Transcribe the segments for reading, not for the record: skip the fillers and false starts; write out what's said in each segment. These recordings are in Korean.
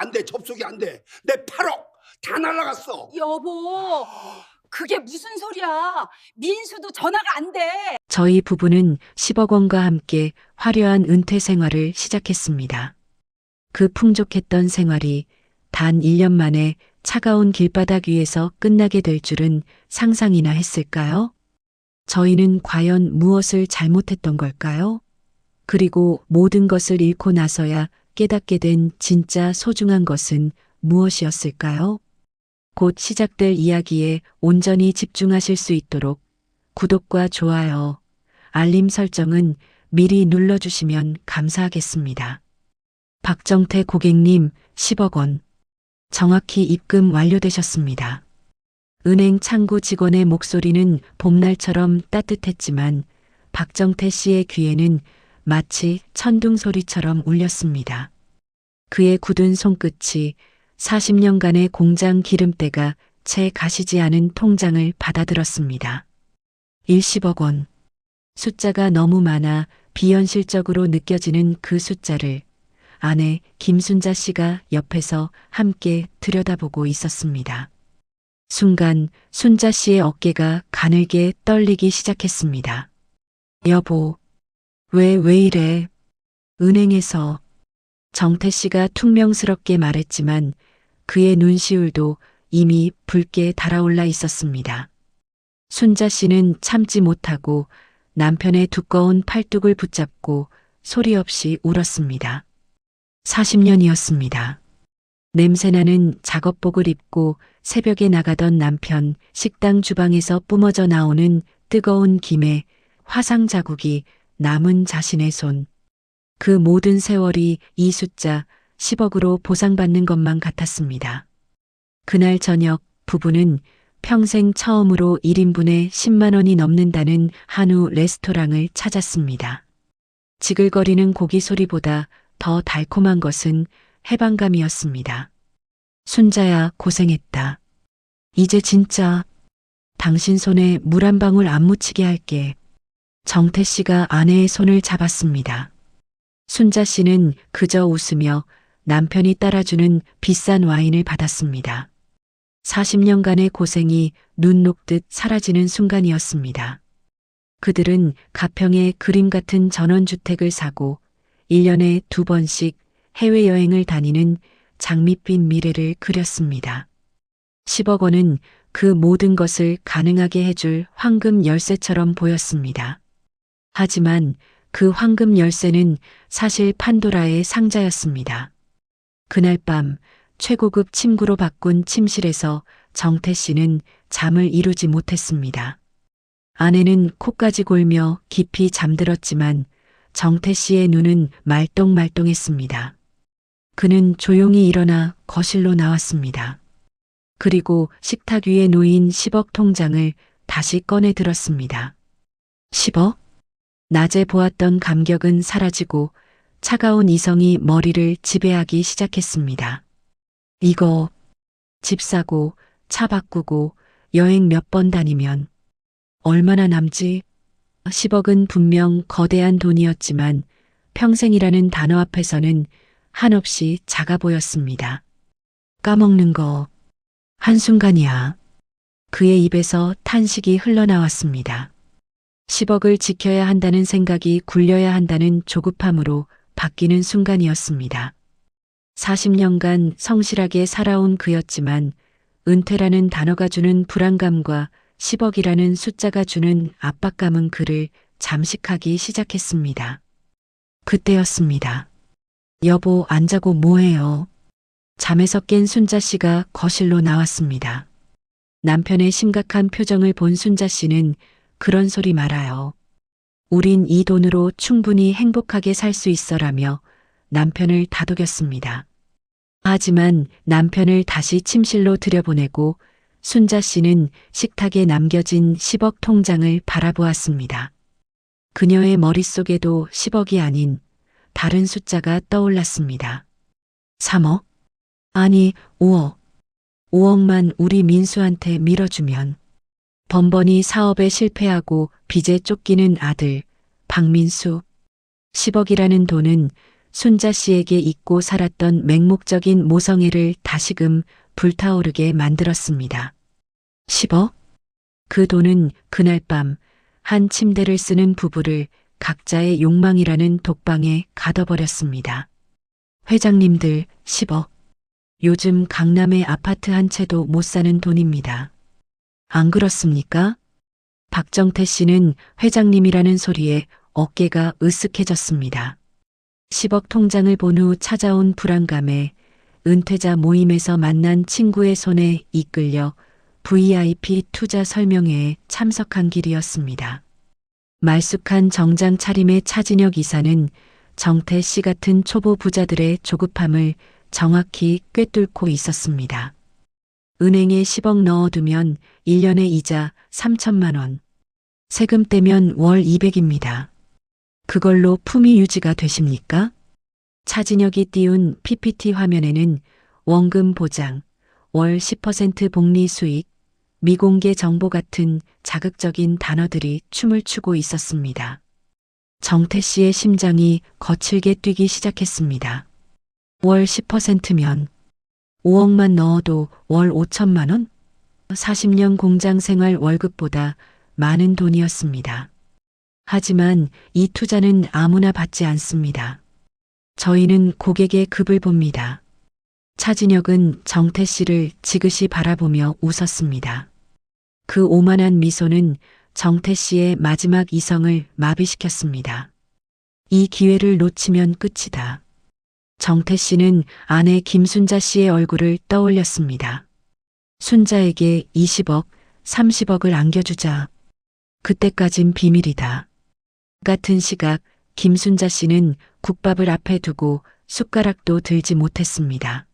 안 돼, 접속이 안 돼. 내 8억 다 날라갔어. 여보, 그게 무슨 소리야? 민수도 전화가 안 돼. 저희 부부는 10억 원과 함께 화려한 은퇴 생활을 시작했습니다. 그 풍족했던 생활이 단 1년 만에 차가운 길바닥 위에서 끝나게 될 줄은 상상이나 했을까요? 저희는 과연 무엇을 잘못했던 걸까요? 그리고 모든 것을 잃고 나서야 깨닫게 된 진짜 소중한 것은 무엇이었을까요? 곧 시작될 이야기에 온전히 집중하실 수 있도록 구독과 좋아요, 알림 설정은 미리 눌러주시면 감사하겠습니다. 박정태 고객님 10억 원. 정확히 입금 완료되셨습니다. 은행 창구 직원의 목소리는 봄날처럼 따뜻했지만 박정태 씨의 귀에는 마치 천둥 소리처럼 울렸습니다. 그의 굳은 손끝이 40년간의 공장 기름때가 채 가시지 않은 통장을 받아들었습니다. 10억 원. 숫자가 너무 많아 비현실적으로 느껴지는 그 숫자를 아내 김순자 씨가 옆에서 함께 들여다보고 있었습니다. 순간 순자 씨의 어깨가 가늘게 떨리기 시작했습니다. 여보, 왜 이래? 은행에서. 정태 씨가 퉁명스럽게 말했지만 그의 눈시울도 이미 붉게 달아올라 있었습니다. 순자 씨는 참지 못하고 남편의 두꺼운 팔뚝을 붙잡고 소리 없이 울었습니다. 40년이었습니다. 냄새나는 작업복을 입고 새벽에 나가던 남편, 식당 주방에서 뿜어져 나오는 뜨거운 김에 화상 자국이 남은 자신의 손. 그 모든 세월이 이 숫자 10억으로 보상받는 것만 같았습니다. 그날 저녁 부부는 평생 처음으로 1인분에 10만 원이 넘는다는 한우 레스토랑을 찾았습니다. 지글거리는 고기 소리보다 더 달콤한 것은 해방감이었습니다. 순자야, 고생했다. 이제 진짜 당신 손에 물 한 방울 안 묻히게 할게. 정태 씨가 아내의 손을 잡았습니다. 순자 씨는 그저 웃으며 남편이 따라주는 비싼 와인을 받았습니다. 40년간의 고생이 눈 녹듯 사라지는 순간이었습니다. 그들은 가평에 그림 같은 전원주택을 사고 1년에 2번씩 해외여행을 다니는 장밋빛 미래를 그렸습니다. 10억 원은 그 모든 것을 가능하게 해줄 황금 열쇠처럼 보였습니다. 하지만 그 황금 열쇠는 사실 판도라의 상자였습니다. 그날 밤 최고급 침구로 바꾼 침실에서 정태 씨는 잠을 이루지 못했습니다. 아내는 코까지 골며 깊이 잠들었지만 정태 씨의 눈은 말똥말똥했습니다. 그는 조용히 일어나 거실로 나왔습니다. 그리고 식탁 위에 놓인 10억 통장을 다시 꺼내 들었습니다. 10억? 낮에 보았던 감격은 사라지고 차가운 이성이 머리를 지배하기 시작했습니다. 이거 집 사고 차 바꾸고 여행 몇 번 다니면 얼마나 남지? 10억은 분명 거대한 돈이었지만 평생이라는 단어 앞에서는 한없이 작아 보였습니다. 까먹는 거 한순간이야. 그의 입에서 탄식이 흘러나왔습니다. 10억을 지켜야 한다는 생각이 굴려야 한다는 조급함으로 바뀌는 순간이었습니다. 40년간 성실하게 살아온 그였지만 은퇴라는 단어가 주는 불안감과 10억이라는 숫자가 주는 압박감은 그를 잠식하기 시작했습니다. 그때였습니다. 여보, 안 자고 뭐해요? 잠에서 깬 순자 씨가 거실로 나왔습니다. 남편의 심각한 표정을 본 순자 씨는 그런 소리 말아요. 우린 이 돈으로 충분히 행복하게 살 수 있어라며 남편을 다독였습니다. 하지만 남편을 다시 침실로 들여보내고 순자 씨는 식탁에 남겨진 10억 통장을 바라보았습니다. 그녀의 머릿속에도 10억이 아닌 다른 숫자가 떠올랐습니다. 3억? 아니, 5억. 5억만 우리 민수한테 밀어주면. 번번이 사업에 실패하고 빚에 쫓기는 아들, 박민수. 10억이라는 돈은 순자 씨에게 잊고 살았던 맹목적인 모성애를 다시금 불타오르게 만들었습니다. 10억? 그 돈은 그날 밤 한 침대를 쓰는 부부를 각자의 욕망이라는 독방에 가둬버렸습니다. 회장님들 10억. 요즘 강남의 아파트 한 채도 못 사는 돈입니다. 안 그렇습니까? 박정태 씨는 회장님이라는 소리에 어깨가 으쓱해졌습니다. 10억 통장을 본 후 찾아온 불안감에 은퇴자 모임에서 만난 친구의 손에 이끌려 VIP 투자 설명회에 참석한 길이었습니다. 말쑥한 정장 차림의 차진혁 이사는 정태 씨 같은 초보 부자들의 조급함을 정확히 꿰뚫고 있었습니다. 은행에 10억 넣어두면 1년에 이자 3천만 원. 세금 떼면 월 200입니다. 그걸로 품위 유지가 되십니까? 차진혁이 띄운 PPT 화면에는 원금 보장, 월 10% 복리 수익, 미공개 정보 같은 자극적인 단어들이 춤을 추고 있었습니다. 정태 씨의 심장이 거칠게 뛰기 시작했습니다. 월 10%면 5억만 넣어도 월 5천만 원? 40년 공장 생활 월급보다 많은 돈이었습니다. 하지만 이 투자는 아무나 받지 않습니다. 저희는 고객의 급을 봅니다. 차진혁은 정태 씨를 지그시 바라보며 웃었습니다. 그 오만한 미소는 정태 씨의 마지막 이성을 마비시켰습니다. 이 기회를 놓치면 끝이다. 정태 씨는 아내 김순자 씨의 얼굴을 떠올렸습니다. 순자에게 20억, 30억을 안겨주자. 그때까진 비밀이다. 같은 시각 김순자 씨는 국밥을 앞에 두고 숟가락도 들지 못했습니다.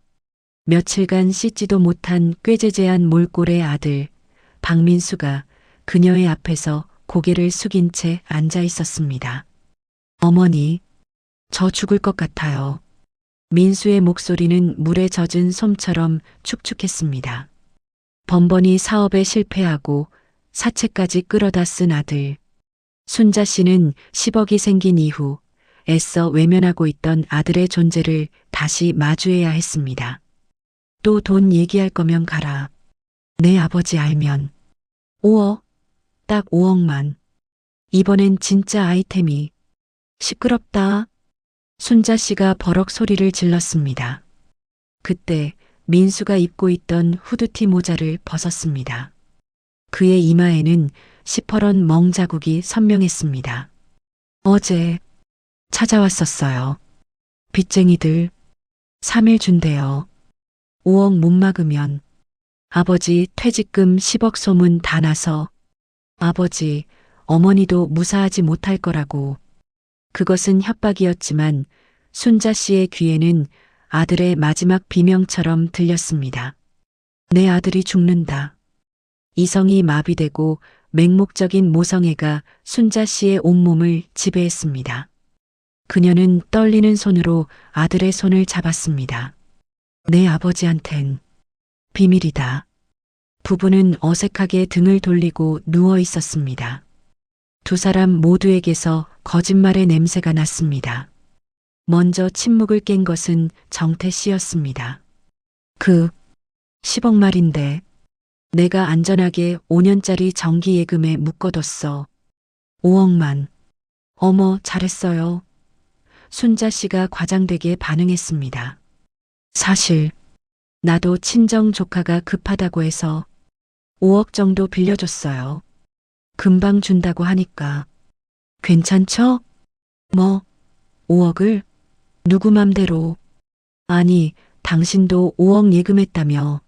며칠간 씻지도 못한 꾀재재한 몰골의 아들 박민수가 그녀의 앞에서 고개를 숙인 채 앉아 있었습니다. 어머니, 저 죽을 것 같아요. 민수의 목소리는 물에 젖은 솜처럼 축축했습니다. 번번이 사업에 실패하고 사채까지 끌어다 쓴 아들. 순자 씨는 10억이 생긴 이후 애써 외면하고 있던 아들의 존재를 다시 마주해야 했습니다. 또 돈 얘기할 거면 가라. 내 아버지 알면. 5억? 딱 5억만. 이번엔 진짜 아이템이. 시끄럽다. 순자 씨가 버럭 소리를 질렀습니다. 그때 민수가 입고 있던 후드티 모자를 벗었습니다. 그의 이마에는 시퍼런 멍 자국이 선명했습니다. 어제 찾아왔었어요. 빚쟁이들 3일 준대요. 5억 못 막으면 아버지 퇴직금 10억 소문 다 나서 아버지, 어머니도 무사하지 못할 거라고. 그것은 협박이었지만 순자 씨의 귀에는 아들의 마지막 비명처럼 들렸습니다. 내 아들이 죽는다. 이성이 마비되고 맹목적인 모성애가 순자 씨의 온몸을 지배했습니다. 그녀는 떨리는 손으로 아들의 손을 잡았습니다. 내 아버지한텐 비밀이다. 부부는 어색하게 등을 돌리고 누워 있었습니다. 두 사람 모두에게서 거짓말의 냄새가 났습니다. 먼저 침묵을 깬 것은 정태 씨였습니다. 10억 말인데 내가 안전하게 5년짜리 정기예금에 묶어뒀어. 5억만. 어머, 잘했어요. 순자 씨가 과장되게 반응했습니다. 사실 나도 친정 조카가 급하다고 해서 5억 정도 빌려줬어요. 금방 준다고 하니까. 괜찮죠? 뭐, 5억을? 누구 맘대로. 아니, 당신도 5억 예금했다며.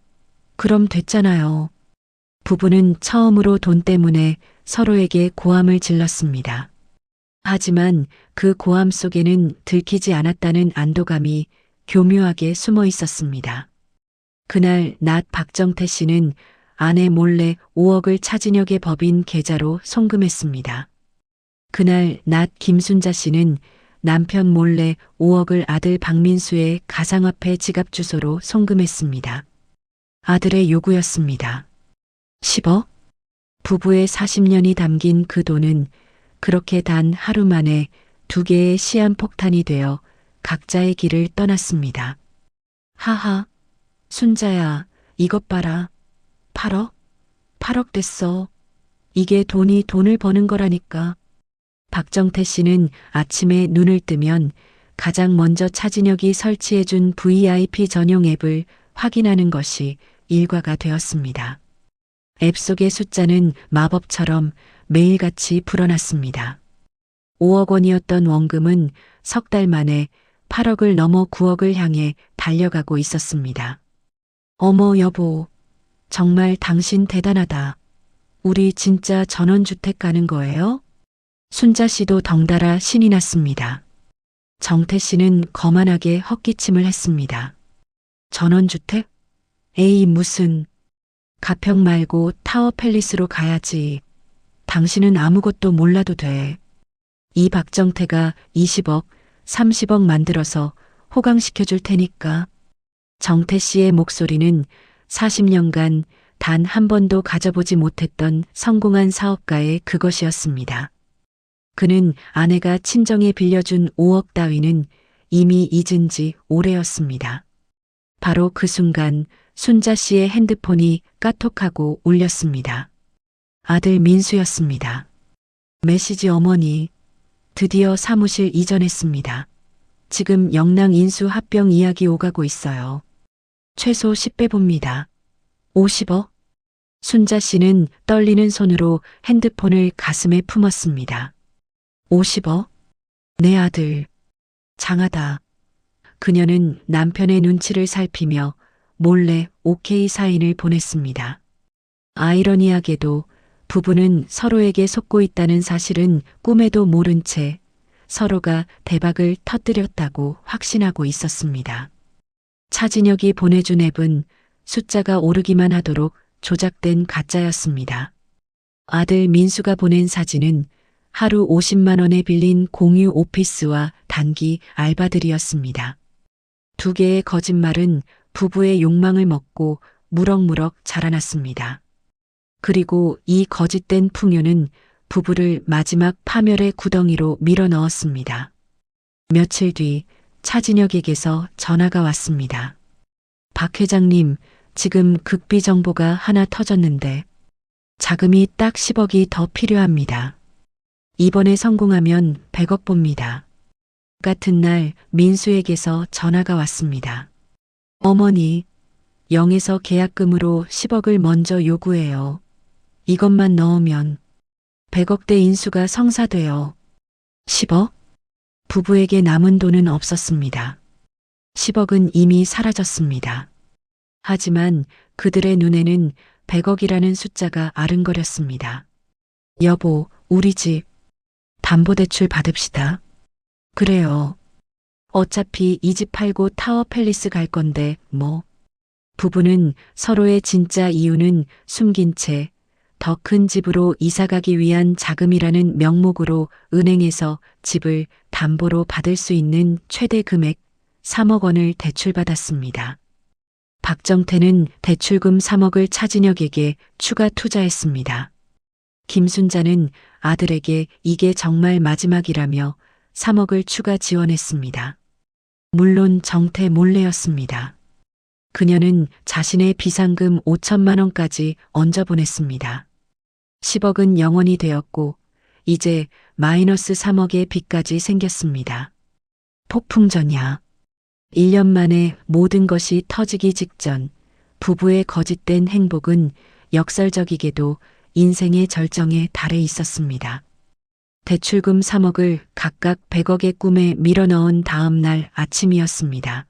그럼 됐잖아요. 부부는 처음으로 돈 때문에 서로에게 고함을 질렀습니다. 하지만 그 고함 속에는 들키지 않았다는 안도감이 교묘하게 숨어 있었습니다. 그날 낮 박정태 씨는 아내 몰래 5억을 차진혁의 법인 계좌로 송금했습니다. 그날 낮 김순자 씨는 남편 몰래 5억을 아들 박민수의 가상화폐 지갑 주소로 송금했습니다. 아들의 요구였습니다. 10억? 부부의 40년이 담긴 그 돈은 그렇게 단 하루 만에 두 개의 시한폭탄이 되어 각자의 길을 떠났습니다. 하하, 순자야, 이것 봐라. 8억? 8억 됐어. 이게 돈을 버는 거라니까. 박정태 씨는 아침에 눈을 뜨면 가장 먼저 차진혁이 설치해준 VIP 전용 앱을 확인하는 것이 일과가 되었습니다. 앱 속의 숫자는 마법처럼 매일같이 불어났습니다. 5억 원이었던 원금은 석 달 만에 8억을 넘어 9억을 향해 달려가고 있었습니다. 어머 여보, 정말 당신 대단하다. 우리 진짜 전원주택 가는 거예요? 순자 씨도 덩달아 신이 났습니다. 정태 씨는 거만하게 헛기침을 했습니다. 전원주택? 에이 무슨. 가평 말고 타워 팰리스로 가야지. 당신은 아무것도 몰라도 돼. 이 박정태가 20억, 30억 만들어서 호강시켜줄 테니까. 정태 씨의 목소리는 40년간 단 한 번도 가져보지 못했던 성공한 사업가의 그것이었습니다. 그는 아내가 친정에 빌려준 5억 따위는 이미 잊은 지 오래였습니다. 바로 그 순간 순자 씨의 핸드폰이 까톡하고 울렸습니다. 아들 민수였습니다. 메시지 어머니, 드디어 사무실 이전했습니다. 지금 영랑 인수 합병 이야기 오가고 있어요. 최소 10배 봅니다. 50억? 순자 씨는 떨리는 손으로 핸드폰을 가슴에 품었습니다. 50억? 내 아들. 장하다. 그녀는 남편의 눈치를 살피며 몰래 오케이 사인을 보냈습니다. 아이러니하게도 부부는 서로에게 속고 있다는 사실은 꿈에도 모른 채 서로가 대박을 터뜨렸다고 확신하고 있었습니다. 차진혁이 보내준 앱은 숫자가 오르기만 하도록 조작된 가짜였습니다. 아들 민수가 보낸 사진은 하루 50만 원에 빌린 공유 오피스와 단기 알바들이었습니다. 두 개의 거짓말은 부부의 욕망을 먹고 무럭무럭 자라났습니다. 그리고 이 거짓된 풍요는 부부를 마지막 파멸의 구덩이로 밀어넣었습니다. 며칠 뒤 차진혁에게서 전화가 왔습니다. 박 회장님, 지금 극비 정보가 하나 터졌는데 자금이 딱 10억이 더 필요합니다. 이번에 성공하면 100억 봅니다. 같은 날 민수에게서 전화가 왔습니다. 어머니, 영에서 계약금으로 10억을 먼저 요구해요. 이것만 넣으면 100억대 인수가 성사돼요. 10억? 부부에게 남은 돈은 없었습니다. 10억은 이미 사라졌습니다. 하지만 그들의 눈에는 100억이라는 숫자가 아른거렸습니다. 여보, 우리 집 담보대출 받읍시다. 그래요. 어차피 이 집 팔고 타워 팰리스 갈 건데 뭐. 부부는 서로의 진짜 이유는 숨긴 채 더 큰 집으로 이사가기 위한 자금이라는 명목으로 은행에서 집을 담보로 받을 수 있는 최대 금액 3억 원을 대출받았습니다. 박정태는 대출금 3억을 차진혁에게 추가 투자했습니다. 김순자는 아들에게 이게 정말 마지막이라며 3억을 추가 지원했습니다. 물론 정태 몰래였습니다. 그녀는 자신의 비상금 5천만 원까지 얹어 보냈습니다. 10억은 영원이 되었고 이제 마이너스 3억의 빚까지 생겼습니다. 폭풍전야. 1년 만에 모든 것이 터지기 직전 부부의 거짓된 행복은 역설적이게도 인생의 절정에 달해 있었습니다. 대출금 3억을 각각 100억의 꿈에 밀어넣은 다음 날 아침이었습니다.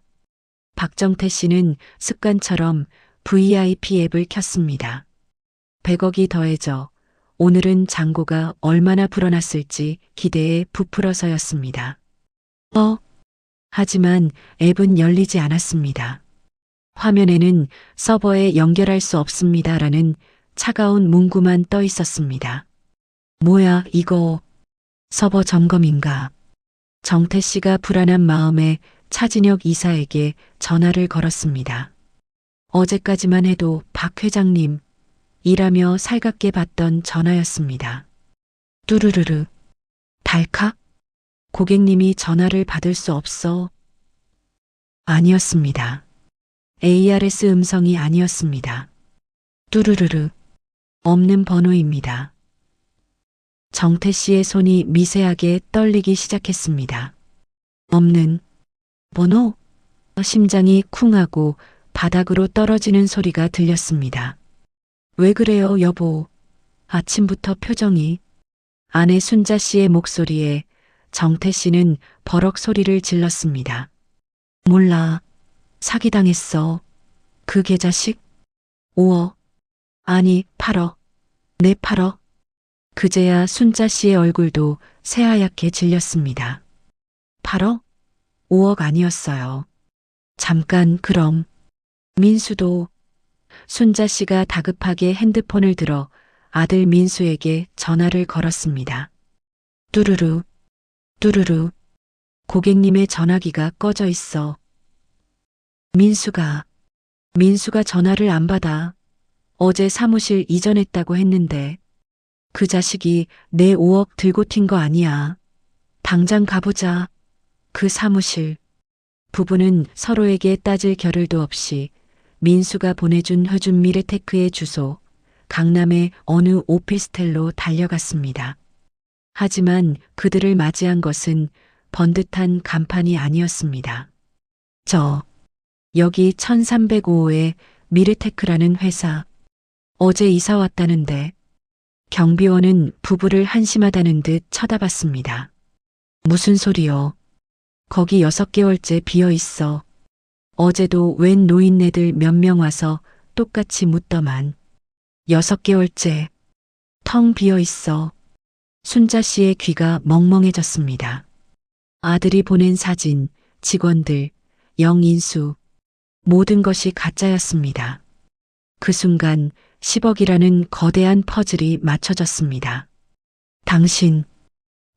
박정태 씨는 습관처럼 VIP 앱을 켰습니다. 100억이 더해져 오늘은 잔고가 얼마나 불어났을지 기대에 부풀어서였습니다. 하지만 앱은 열리지 않았습니다. 화면에는 서버에 연결할 수 없습니다라는 차가운 문구만 떠 있었습니다. 뭐야 이거, 서버 점검인가? 정태 씨가 불안한 마음에 차진혁 이사에게 전화를 걸었습니다. 어제까지만 해도 박 회장님 이라며 살갑게 받던 전화였습니다. 뚜루루르. 달칵? 고객님이 전화를 받을 수 없어. 아니었습니다. ARS 음성이 아니었습니다. 뚜루루르. 없는 번호입니다. 정태 씨의 손이 미세하게 떨리기 시작했습니다. 없는 번호? 심장이 쿵하고 바닥으로 떨어지는 소리가 들렸습니다. 왜 그래요, 여보? 아침부터 표정이. 아내 순자 씨의 목소리에 정태 씨는 버럭 소리를 질렀습니다. 몰라. 사기당했어. 그 개자식? 5억. 아니, 8억. 내 8억. 그제야 순자 씨의 얼굴도 새하얗게 질렸습니다. 8억? 5억 아니었어요. 잠깐, 그럼. 민수도. 순자 씨가 다급하게 핸드폰을 들어 아들 민수에게 전화를 걸었습니다. 뚜루루, 뚜루루. 고객님의 전화기가 꺼져 있어. 민수가 전화를 안 받아. 어제 사무실 이전했다고 했는데 그 자식이 내 5억 들고 튄 거 아니야. 당장 가보자. 그 사무실. 부부는 서로에게 따질 겨를도 없이 민수가 보내준 hö준 미래테크의 주소, 강남의 어느 오피스텔로 달려갔습니다. 하지만 그들을 맞이한 것은 번듯한 간판이 아니었습니다. 여기 1305호의 미래테크라는 회사. 어제 이사 왔다는데. 경비원은 부부를 한심하다는 듯 쳐다봤습니다. 무슨 소리요? 거기 6개월째 비어 있어. 어제도 웬 노인네들 몇 명 와서 똑같이 묻더만. 6개월째. 텅 비어 있어. 순자 씨의 귀가 멍멍해졌습니다. 아들이 보낸 사진, 직원들, 영인수. 모든 것이 가짜였습니다. 그 순간 10억이라는 거대한 퍼즐이 맞춰졌습니다. 당신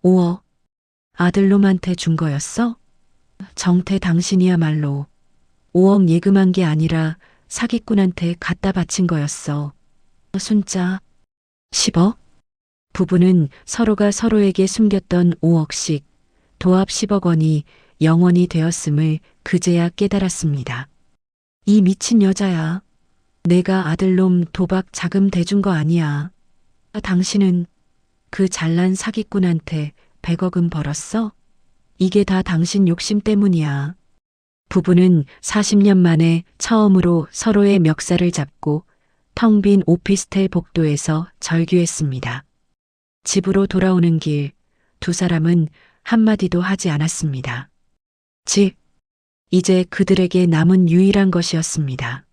5억 아들놈한테 준 거였어? 정태 당신이야말로 5억 예금한 게 아니라 사기꾼한테 갖다 바친 거였어. 순자 10억? 부부는 서로가 서로에게 숨겼던 5억씩 도합 10억 원이 영원이 되었음을 그제야 깨달았습니다. 이 미친 여자야. 내가 아들놈 도박 자금 대준 거 아니야. 당신은 그 잘난 사기꾼한테 100억은 벌었어? 이게 다 당신 욕심 때문이야. 부부는 40년 만에 처음으로 서로의 멱살을 잡고 텅 빈 오피스텔 복도에서 절규했습니다. 집으로 돌아오는 길, 두 사람은 한마디도 하지 않았습니다. 집, 이제 그들에게 남은 유일한 것이었습니다.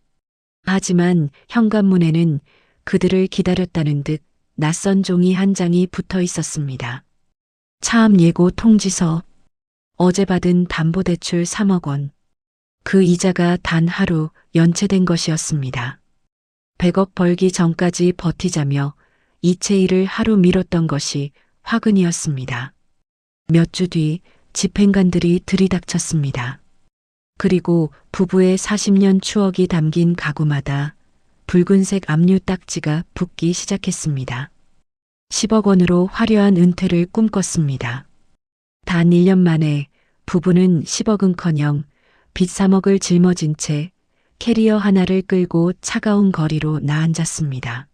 하지만 현관문에는 그들을 기다렸다는 듯 낯선 종이 한 장이 붙어 있었습니다. 차압 예고 통지서. 어제 받은 담보대출 3억 원. 그 이자가 단 하루 연체된 것이었습니다. 100억 벌기 전까지 버티자며 이체 일을 하루 미뤘던 것이 화근이었습니다. 몇 주 뒤 집행관들이 들이닥쳤습니다. 그리고 부부의 40년 추억이 담긴 가구마다 붉은색 압류 딱지가 붙기 시작했습니다. 10억 원으로 화려한 은퇴를 꿈꿨습니다. 단 1년 만에 부부는 10억은커녕 빚 3억을 짊어진 채 캐리어 하나를 끌고 차가운 거리로 나앉았습니다.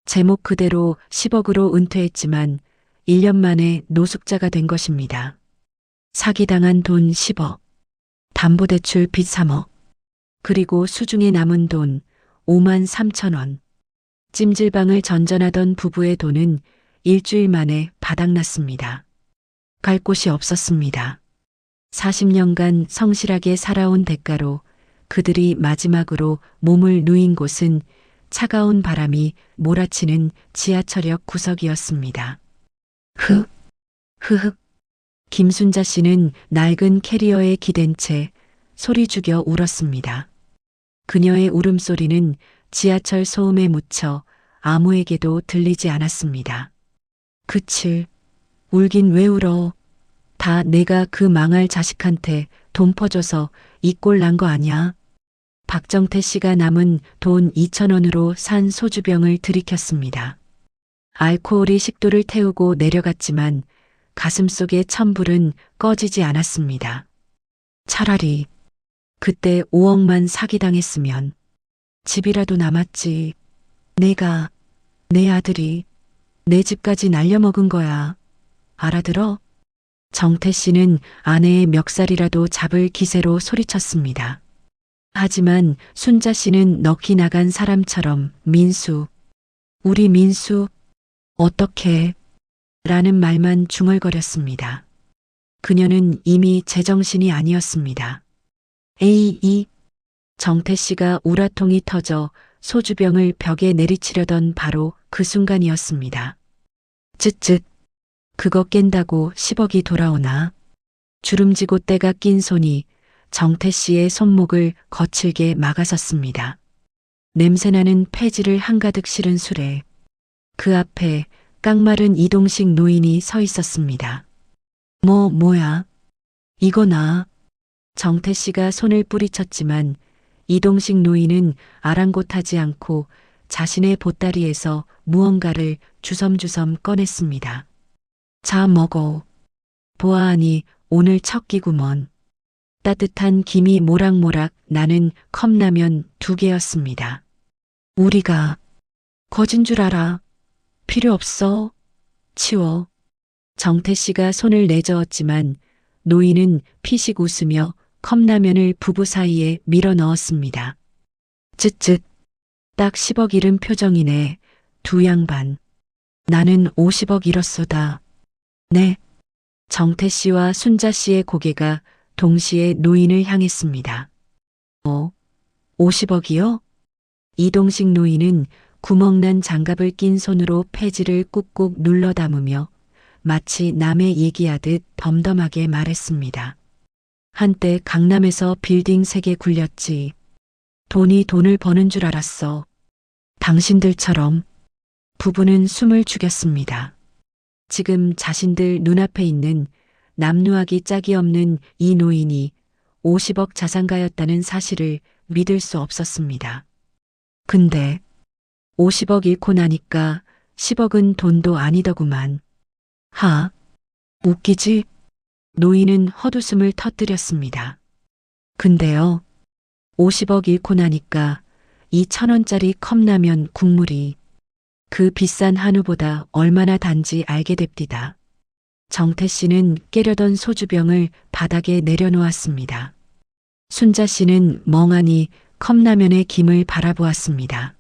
제목 그대로 10억으로 은퇴했지만 1년 만에 노숙자가 된 것입니다. 사기당한 돈 10억. 담보대출 빚 3억. 그리고 수중에 남은 돈 5만 3천 원. 찜질방을 전전하던 부부의 돈은 일주일 만에 바닥났습니다. 갈 곳이 없었습니다. 40년간 성실하게 살아온 대가로 그들이 마지막으로 몸을 누인 곳은 차가운 바람이 몰아치는 지하철역 구석이었습니다. 흐흑. 김순자 씨는 낡은 캐리어에 기댄 채 소리 죽여 울었습니다. 그녀의 울음소리는 지하철 소음에 묻혀 아무에게도 들리지 않았습니다. 그칠, 울긴 왜 울어? 다 내가 그 망할 자식한테 돈 퍼줘서 이 꼴 난 거 아냐? 박정태 씨가 남은 돈 2,000원으로 산 소주병을 들이켰습니다. 알코올이 식도를 태우고 내려갔지만 가슴속의 천불은 꺼지지 않았습니다. 차라리 그때 5억만 사기당했으면 집이라도 남았지. 내 아들이 내 집까지 날려먹은 거야. 알아들어? 정태 씨는 아내의 멱살이라도 잡을 기세로 소리쳤습니다. 하지만 순자 씨는 넋이 나간 사람처럼 민수, 우리 민수, 어떻게? 라는 말만 중얼거렸습니다. 그녀는 이미 제정신이 아니었습니다. 에이, 정태 씨가 우라통이 터져 소주병을 벽에 내리치려던 바로 그 순간이었습니다. 쯧쯧, 그거 깬다고 10억이 돌아오나? 주름지고 때가 낀 손이 정태 씨의 손목을 거칠게 막아섰습니다. 냄새나는 폐지를 한가득 실은 술에 그 앞에 깡마른 이동식 노인이 서 있었습니다. 뭐야? 이거 나. 정태 씨가 손을 뿌리쳤지만 이동식 노인은 아랑곳하지 않고 자신의 보따리에서 무언가를 주섬주섬 꺼냈습니다. 자 먹어. 보아하니 오늘 첫 끼구먼. 따뜻한 김이 모락모락 나는 컵라면 2개였습니다. 우리가 거진 줄 알아. 필요 없어. 치워. 정태 씨가 손을 내저었지만 노인은 피식 웃으며 컵라면을 부부 사이에 밀어 넣었습니다. 쯧쯧. 딱 10억 잃은 표정이네. 두 양반. 나는 50억 잃었소다. 네. 정태 씨와 순자 씨의 고개가 동시에 노인을 향했습니다. 50억이요? 이동식 노인은 구멍난 장갑을 낀 손으로 폐지를 꾹꾹 눌러 담으며 마치 남의 얘기하듯 덤덤하게 말했습니다. 한때 강남에서 빌딩 3개 굴렸지. 돈이 돈을 버는 줄 알았어. 당신들처럼. 부부는 숨을 죽였습니다. 지금 자신들 눈앞에 있는 남루하기 짝이 없는 이 노인이 50억 자산가였다는 사실을 믿을 수 없었습니다. 근데 50억 잃고 나니까 10억은 돈도 아니더구만. 웃기지? 노인은 헛웃음을 터뜨렸습니다. 근데요, 50억 잃고 나니까 이 1,000원짜리 컵라면 국물이 그 비싼 한우보다 얼마나 단지 알게 됩디다. 정태 씨는 깨려던 소주병을 바닥에 내려놓았습니다. 순자 씨는 멍하니 컵라면의 김을 바라보았습니다.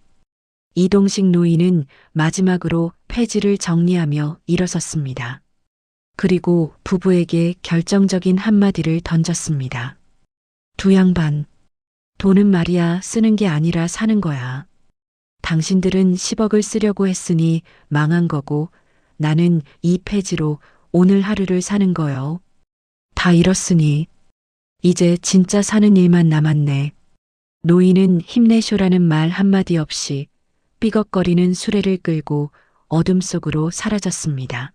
이동식 노인은 마지막으로 폐지를 정리하며 일어섰습니다. 그리고 부부에게 결정적인 한마디를 던졌습니다. 두 양반, 돈은 말이야 쓰는 게 아니라 사는 거야. 당신들은 10억을 쓰려고 했으니 망한 거고 나는 이 폐지로 오늘 하루를 사는 거요. 다 잃었으니 이제 진짜 사는 일만 남았네. 노인은 힘내쇼라는 말 한마디 없이 삐걱거리는 수레를 끌고 어둠 속으로 사라졌습니다.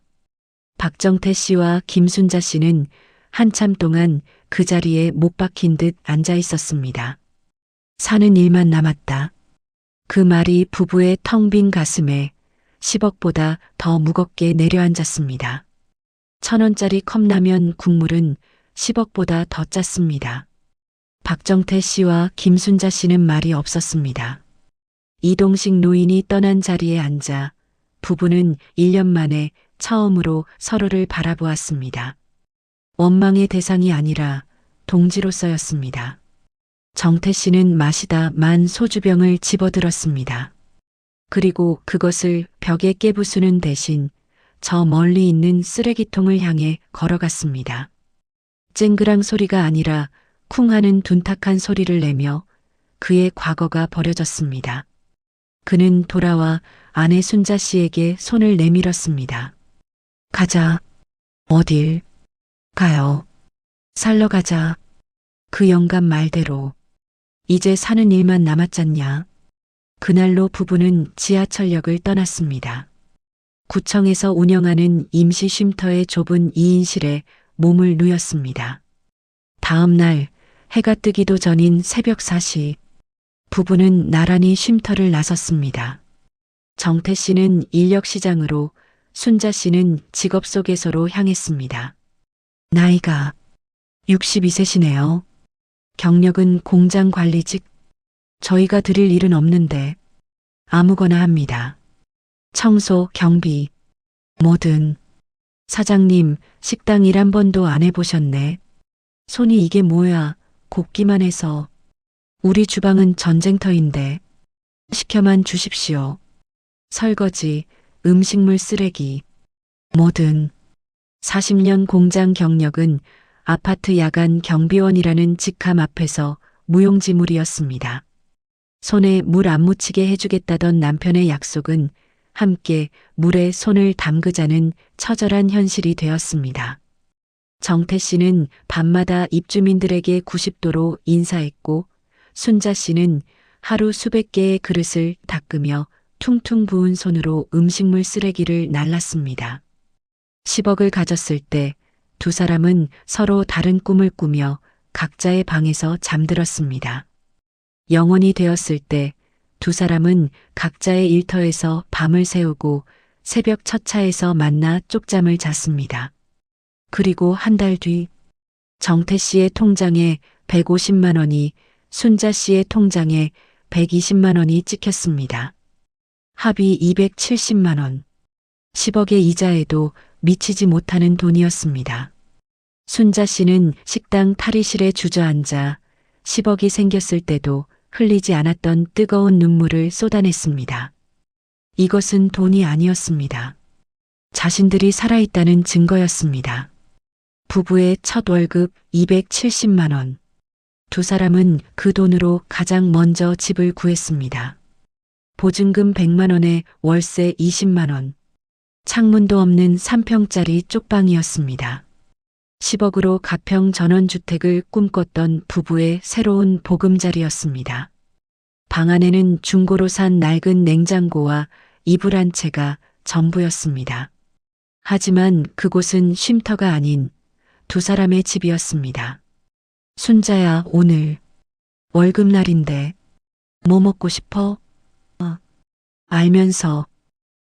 박정태 씨와 김순자 씨는 한참 동안 그 자리에 못 박힌 듯 앉아 있었습니다. 사는 일만 남았다. 그 말이 부부의 텅 빈 가슴에 10억보다 더 무겁게 내려앉았습니다. 1,000원짜리 컵라면 국물은 10억보다 더 짰습니다. 박정태 씨와 김순자 씨는 말이 없었습니다. 이동식 노인이 떠난 자리에 앉아 부부는 1년 만에 처음으로 서로를 바라보았습니다. 원망의 대상이 아니라 동지로서였습니다. 정태 씨는 마시다 만 소주병을 집어들었습니다. 그리고 그것을 벽에 깨부수는 대신 저 멀리 있는 쓰레기통을 향해 걸어갔습니다. 쨍그랑 소리가 아니라 쿵 하는 둔탁한 소리를 내며 그의 과거가 버려졌습니다. 그는 돌아와 아내 순자 씨에게 손을 내밀었습니다. 가자. 어딜? 가요. 살러 가자. 그 영감 말대로. 이제 사는 일만 남았잖냐. 그날로 부부는 지하철역을 떠났습니다. 구청에서 운영하는 임시 쉼터의 좁은 2인실에 몸을 누였습니다. 다음 날 해가 뜨기도 전인 새벽 4시 부부는 나란히 쉼터를 나섰습니다. 정태 씨는 인력시장으로, 순자 씨는 직업소개서로 향했습니다. 나이가 62세시네요. 경력은 공장 관리직. 저희가 드릴 일은 없는데 아무거나 합니다. 청소, 경비, 뭐든. 사장님, 식당 일 한 번도 안 해보셨네. 손이 이게 뭐야, 곱기만 해서. 우리 주방은 전쟁터인데. 시켜만 주십시오. 설거지, 음식물 쓰레기, 뭐든. 40년 공장 경력은 아파트 야간 경비원이라는 직함 앞에서 무용지물이었습니다. 손에 물 안 묻히게 해주겠다던 남편의 약속은 함께 물에 손을 담그자는 처절한 현실이 되었습니다. 정태 씨는 밤마다 입주민들에게 90도로 인사했고 순자 씨는 하루 수백 개의 그릇을 닦으며 퉁퉁 부은 손으로 음식물 쓰레기를 날랐습니다. 10억을 가졌을 때 두 사람은 서로 다른 꿈을 꾸며 각자의 방에서 잠들었습니다. 영원이 되었을 때 두 사람은 각자의 일터에서 밤을 새우고 새벽 첫 차에서 만나 쪽잠을 잤습니다. 그리고 한 달 뒤 정태 씨의 통장에 150만 원이 순자 씨의 통장에 120만 원이 찍혔습니다. 합이 270만 원. 10억의 이자에도 미치지 못하는 돈이었습니다. 순자 씨는 식당 탈의실에 주저앉아 10억이 생겼을 때도 흘리지 않았던 뜨거운 눈물을 쏟아냈습니다. 이것은 돈이 아니었습니다. 자신들이 살아있다는 증거였습니다. 부부의 첫 월급 270만 원. 두 사람은 그 돈으로 가장 먼저 집을 구했습니다. 보증금 100만 원에 월세 20만 원. 창문도 없는 3평짜리 쪽방이었습니다. 10억으로 가평 전원주택을 꿈꿨던 부부의 새로운 보금자리였습니다. 방 안에는 중고로 산 낡은 냉장고와 이불 한 채가 전부였습니다. 하지만 그곳은 쉼터가 아닌 두 사람의 집이었습니다. 순자야, 오늘 월급날인데 뭐 먹고 싶어? 알면서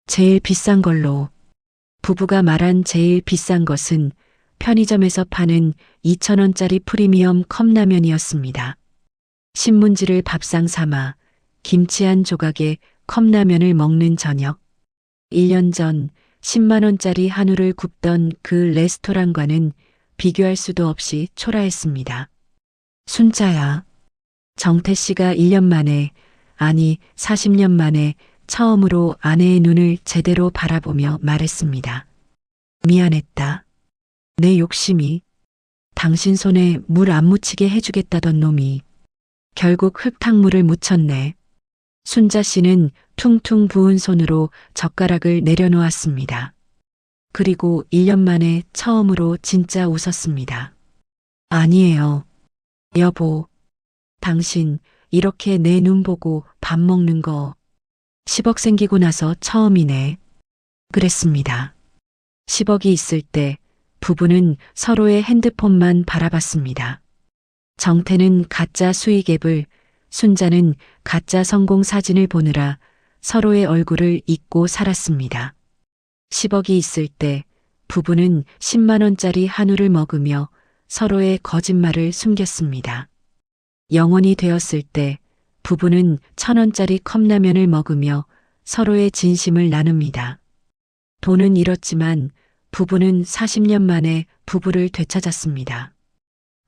제일 비싼 걸로. 부부가 말한 제일 비싼 것은 편의점에서 파는 2,000원짜리 프리미엄 컵라면이었습니다. 신문지를 밥상 삼아 김치 한 조각에 컵라면을 먹는 저녁. 1년 전 10만 원짜리 한우를 굽던 그 레스토랑과는 비교할 수도 없이 초라했습니다. 순자야. 정태 씨가 1년 만에, 아니 40년 만에 처음으로 아내의 눈을 제대로 바라보며 말했습니다. 미안했다. 내 욕심이 당신 손에 물 안 묻히게 해주겠다던 놈이 결국 흙탕물을 묻혔네. 순자 씨는 퉁퉁 부은 손으로 젓가락을 내려놓았습니다. 그리고 1년 만에 처음으로 진짜 웃었습니다. 아니에요. 여보, 당신 이렇게 내 눈 보고 밥 먹는 거 10억 생기고 나서 처음이네. 그랬습니다. 10억이 있을 때 부부는 서로의 핸드폰만 바라봤습니다. 정태는 가짜 수익 앱을, 순자는 가짜 성공 사진을 보느라 서로의 얼굴을 잊고 살았습니다. 10억이 있을 때 부부는 10만 원짜리 한우를 먹으며 서로의 거짓말을 숨겼습니다. 영원이 되었을 때 부부는 1,000원짜리 컵라면을 먹으며 서로의 진심을 나눕니다. 돈은 잃었지만 부부는 40년 만에 부부를 되찾았습니다.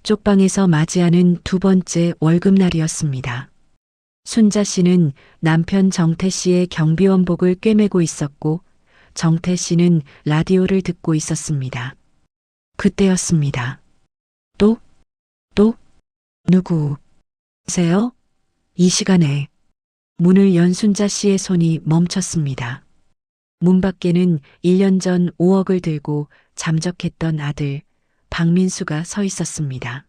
쪽방에서 맞이하는 두 번째 월급날이었습니다. 순자 씨는 남편 정태 씨의 경비원복을 꿰매고 있었고 정태 씨는 라디오를 듣고 있었습니다. 그때였습니다. 또? 누구세요? 이 시간에 문을 연 순자 씨의 손이 멈췄습니다. 문 밖에는 1년 전 5억을 들고 잠적했던 아들 박민수가 서 있었습니다.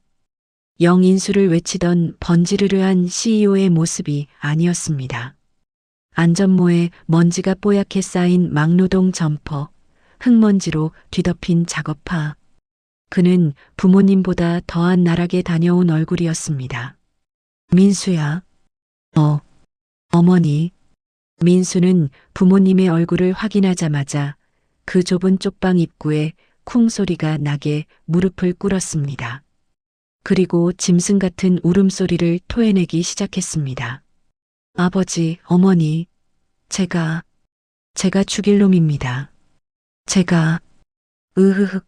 영인수를 외치던 번지르르한 CEO의 모습이 아니었습니다. 안전모에 먼지가 뽀얗게 쌓인 막노동 점퍼, 흙먼지로 뒤덮인 작업화. 그는 부모님보다 더한 나락에 다녀온 얼굴이었습니다. 민수야. 어머니. 민수는 부모님의 얼굴을 확인하자마자 그 좁은 쪽방 입구에 쿵 소리가 나게 무릎을 꿇었습니다. 그리고 짐승 같은 울음소리를 토해내기 시작했습니다. 아버지, 어머니, 제가 죽일 놈입니다. 으흐흑.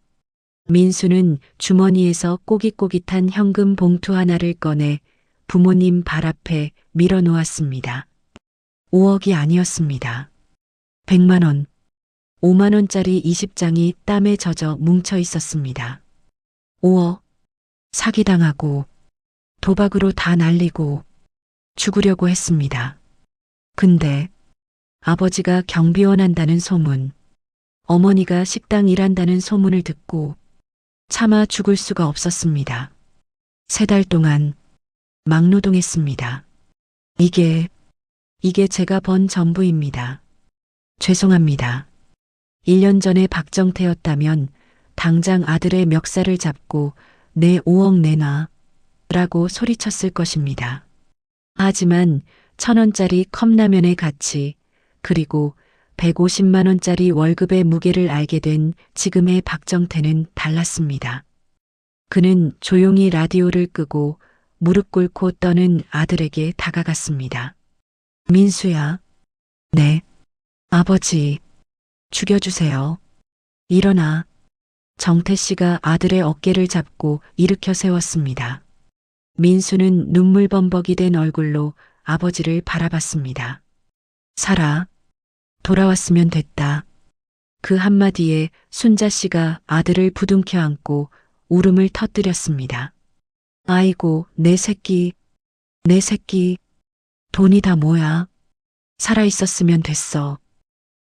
민수는 주머니에서 꼬깃꼬깃한 현금 봉투 하나를 꺼내 부모님 발 앞에 밀어놓았습니다. 5억이 아니었습니다. 100만 원, 5만 원짜리 20장이 땀에 젖어 뭉쳐 있었습니다. 5억, 사기당하고 도박으로 다 날리고 죽으려고 했습니다. 근데 아버지가 경비원 한다는 소문, 어머니가 식당 일한다는 소문을 듣고 차마 죽을 수가 없었습니다. 3달 동안 막노동했습니다. 이게 제가 번 전부입니다. 죄송합니다. 1년 전에 박정태였다면 당장 아들의 멱살을 잡고 내 5억 내놔 라고 소리쳤을 것입니다. 하지만 1,000원짜리 컵라면의 가치, 그리고 150만 원짜리 월급의 무게를 알게 된 지금의 박정태는 달랐습니다. 그는 조용히 라디오를 끄고 무릎 꿇고 떠는 아들에게 다가갔습니다. 민수야. 네. 아버지. 죽여주세요. 일어나. 정태 씨가 아들의 어깨를 잡고 일으켜 세웠습니다. 민수는 눈물 범벅이 된 얼굴로 아버지를 바라봤습니다. 살아. 돌아왔으면 됐다. 그 한마디에 순자 씨가 아들을 부둥켜 안고 울음을 터뜨렸습니다. 아이고, 내 새끼. 돈이 다 뭐야. 살아있었으면 됐어.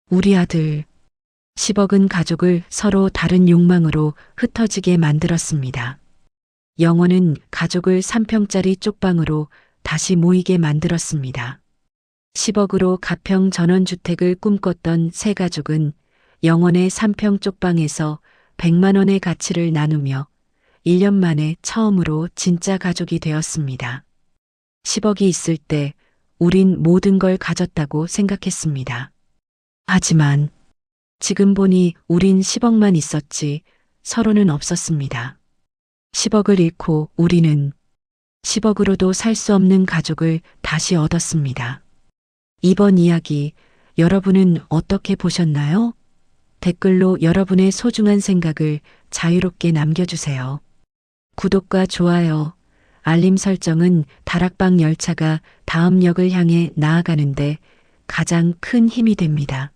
우리 아들. 10억은 가족을 서로 다른 욕망으로 흩어지게 만들었습니다. 영원은 가족을 3평짜리 쪽방으로 다시 모이게 만들었습니다. 10억으로 가평 전원주택을 꿈꿨던 세 가족은 영원의 3평 쪽방에서 100만 원의 가치를 나누며 1년 만에 처음으로 진짜 가족이 되었습니다. 10억이 있을 때 우린 모든 걸 가졌다고 생각했습니다. 하지만 지금 보니 우린 10억만 있었지 서로는 없었습니다. 10억을 잃고 우리는 10억으로도 살 수 없는 가족을 다시 얻었습니다. 이번 이야기 여러분은 어떻게 보셨나요? 댓글로 여러분의 소중한 생각을 자유롭게 남겨주세요. 구독과 좋아요, 알림 설정은 다락방 열차가 다음 역을 향해 나아가는데 가장 큰 힘이 됩니다.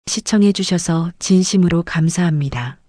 시청해 주셔서 진심으로 감사합니다.